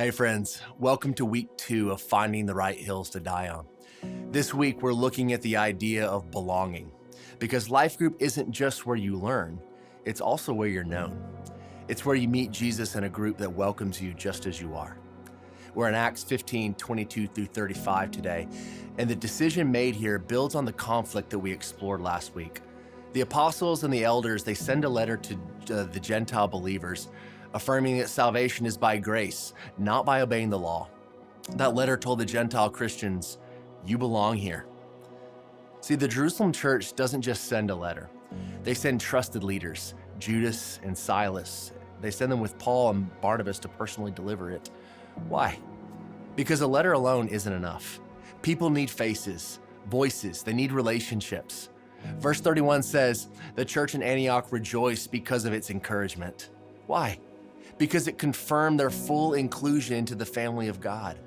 Hey friends, welcome to week 2 of Finding the Right Hills to Die On. This week we're looking at the idea of belonging, because life group isn't just where you learn, it's also where you're known. It's where you meet Jesus in a group that welcomes you just as you are. We're in Acts 15:22 through 35 today, and the decision made here builds on the conflict that we explored last week. The apostles and the elders, they send a letter to the Gentile believers, affirming that salvation is by grace, not by obeying the law. That letter told the Gentile Christians, you belong here. See, the Jerusalem church doesn't just send a letter. They send trusted leaders, Judas and Silas. They send them with Paul and Barnabas to personally deliver it. Why? Because a letter alone isn't enough. People need faces, voices, they need relationships. Verse 31 says, the church in Antioch rejoiced because of its encouragement. Why? Because it confirmed their full inclusion into the family of God.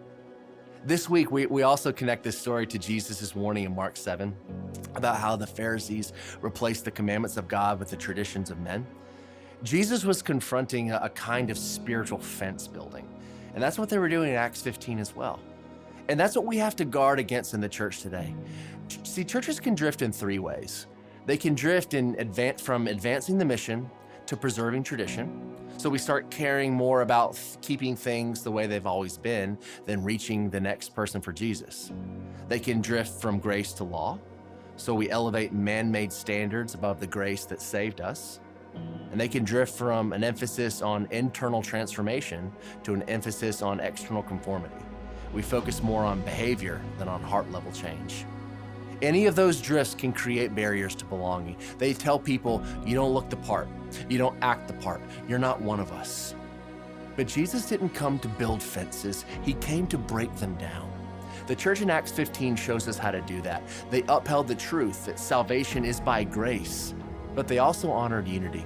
This week, we also connect this story to Jesus' warning in Mark 7 about how the Pharisees replaced the commandments of God with the traditions of men. Jesus was confronting a kind of spiritual fence building, and that's what they were doing in Acts 15 as well. And that's what we have to guard against in the church today. See, churches can drift in 3 ways. They can drift from advancing the mission to preserving tradition. So we start caring more about keeping things the way they've always been than reaching the next person for Jesus. They can drift from grace to law. So we elevate man-made standards above the grace that saved us. And they can drift from an emphasis on internal transformation to an emphasis on external conformity. We focus more on behavior than on heart-level change. Any of those drifts can create barriers to belonging. They tell people, you don't look the part, you don't act the part, you're not one of us. But Jesus didn't come to build fences, he came to break them down. The church in Acts 15 shows us how to do that. They upheld the truth that salvation is by grace, but they also honored unity.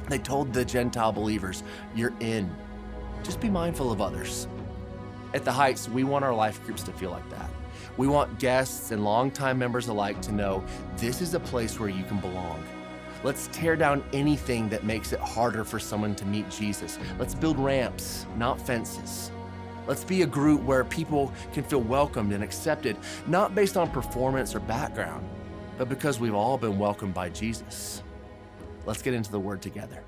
They told the Gentile believers, you're in, just be mindful of others. At the Heights, we want our life groups to feel like that. We want guests and longtime members alike to know this is a place where you can belong. Let's tear down anything that makes it harder for someone to meet Jesus. Let's build ramps, not fences. Let's be a group where people can feel welcomed and accepted, not based on performance or background, but because we've all been welcomed by Jesus. Let's get into the Word together.